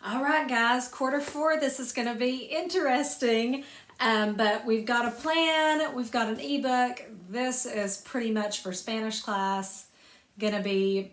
All right, guys, quarter four, this is going to be interesting. But we've got a plan, we've got an ebook. This is pretty much for Spanish class, going to be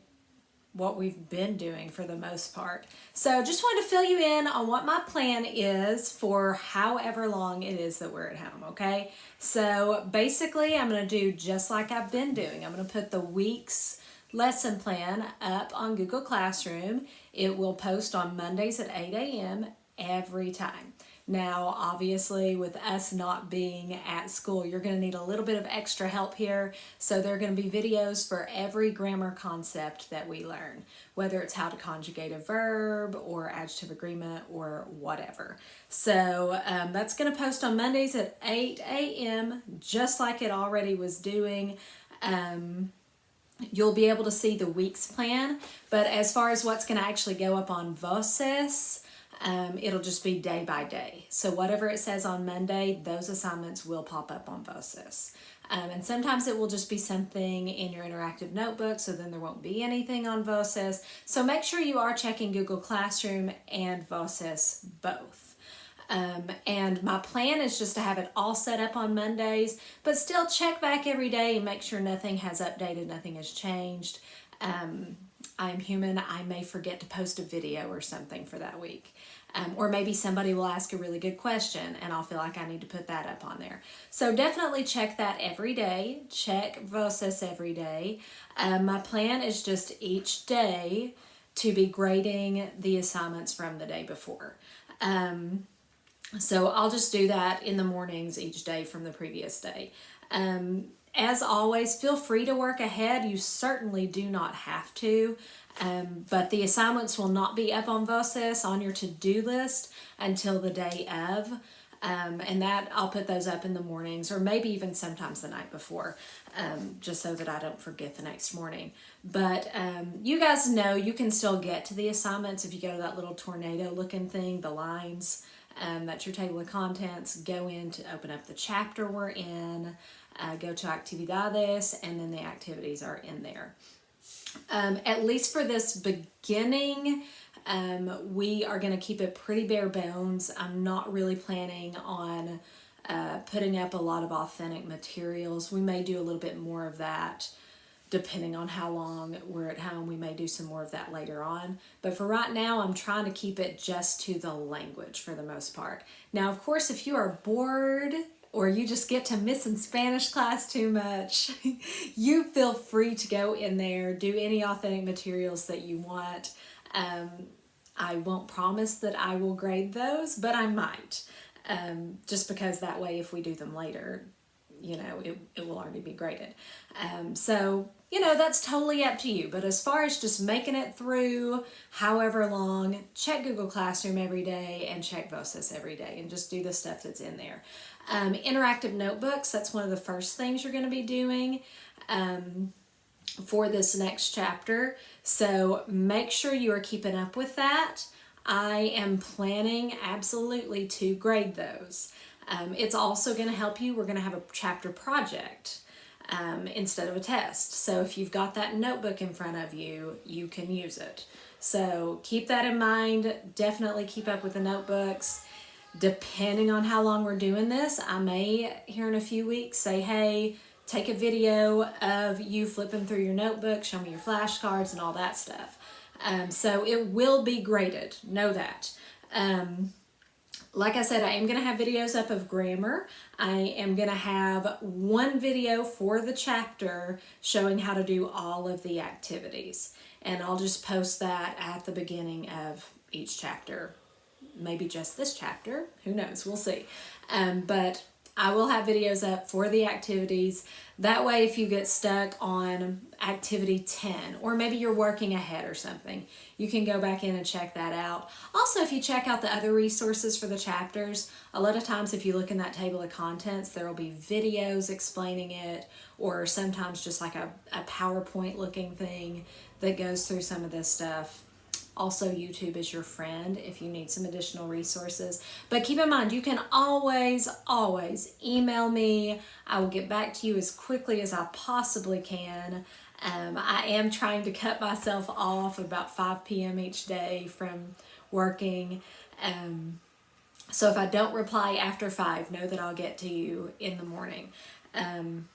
what we've been doing for the most part. So just wanted to fill you in on what my plan is for however long it is that we're at home, okay? So basically, I'm going to do just like I've been doing. I'm going to put the week's lesson plan up on Google Classroom. It will post on Mondays at 8 a.m. every time. Now, obviously, with us not being at school, you're going to need a little bit of extra help here. So there are going to be videos for every grammar concept that we learn, whether it's how to conjugate a verb or adjective agreement or whatever. So that's going to post on Mondays at 8 a.m., just like it already was doing. You'll be able to see the week's plan, but as far as what's going to actually go up on Voces, it'll just be day by day. So whatever it says on Monday, those assignments will pop up on Voces. And sometimes it will just be something in your interactive notebook, so then there won't be anything on Voces. So make sure you are checking Google Classroom and Voces both. And my plan is just to have it all set up on Mondays, but still check back every day and make sure nothing has updated, nothing has changed. I'm human. I may forget to post a video or something for that week. Or maybe somebody will ask a really good question and I'll feel like I need to put that up on there. So definitely check that every day. Check Voces every day. My plan is just each day to be grading the assignments from the day before. So I'll just do that in the mornings each day from the previous day. As always, feel free to work ahead. You certainly do not have to, but the assignments will not be up on Voces on your to-do list until the day of. And that I'll put those up in the mornings or maybe even sometimes the night before, just so that I don't forget the next morning. But you guys know you can still get to the assignments if you go to that little tornado looking thing, the lines. That's your table of contents. Go in to open up the chapter we're in, go to actividades, and then the activities are in there. At least for this beginning, we are going to keep it pretty bare bones. I'm not really planning on putting up a lot of authentic materials. We may do a little bit more of that depending on how long we're at home. We may do some more of that later on. But for right now, I'm trying to keep it just to the language for the most part. Now, of course, if you are bored or you just get to missing Spanish class too much, you feel free to go in there, do any authentic materials that you want. I won't promise that I will grade those, but I might. Just because that way, if we do them later, you know, it will already be graded. So, you know, that's totally up to you. But as far as just making it through however long, check Google Classroom every day and check Voces every day and just do the stuff that's in there. Interactive notebooks, that's one of the first things you're going to be doing for this next chapter. So make sure you are keeping up with that. I am planning absolutely to grade those. It's also going to help you. We're going to have a chapter project instead of a test. So if you've got that notebook in front of you, you can use it. So keep that in mind. Definitely keep up with the notebooks. Depending on how long we're doing this, I may, here in a few weeks, say, hey, take a video of you flipping through your notebook, show me your flashcards and all that stuff. So it will be graded. Know that. Like I said, I am going to have videos up of grammar. I am going to have one video for the chapter showing how to do all of the activities. And I'll just post that at the beginning of each chapter. Maybe just this chapter. Who knows? We'll see. But I will have videos up for the activities. That way, if you get stuck on activity 10, or maybe you're working ahead or something, you can go back in and check that out. Also, if you check out the other resources for the chapters, a lot of times if you look in that table of contents, there will be videos explaining it, or sometimes just like a PowerPoint looking thing that goes through some of this stuff. Also, YouTube is your friend if you need some additional resources. But keep in mind, you can always email me. I will get back to you as quickly as I possibly can. I am trying to cut myself off about 5 p.m. each day from working. So if I don't reply after 5, know that I'll get to you in the morning. And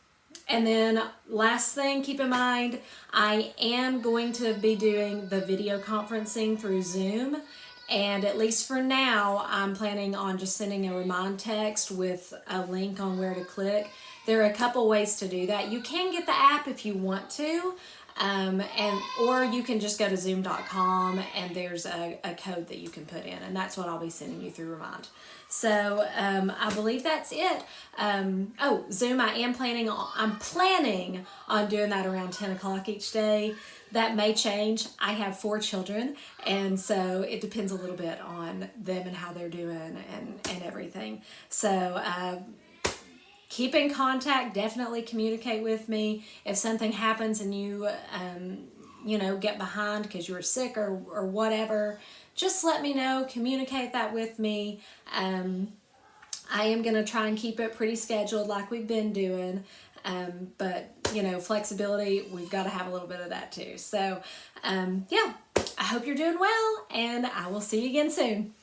then last thing, keep in mind, I am going to be doing the video conferencing through Zoom. And at least for now, I'm planning on just sending a remind text with a link on where to click. There are a couple ways to do that. You can get the app if you want to, or you can just go to zoom.com and there's a code that you can put in, and that's what I'll be sending you through Remind. So I believe that's it. Zoom, I'm planning on doing that around 10 o'clock each day. That may change. I have 4 children, and so it depends a little bit on them and how they're doing and everything. So keep in contact, definitely communicate with me. If something happens and you, get behind because you're sick or whatever, just let me know, communicate that with me. I am going to try and keep it pretty scheduled like we've been doing. But, flexibility, we've got to have a little bit of that too. So, I hope you're doing well, and I will see you again soon.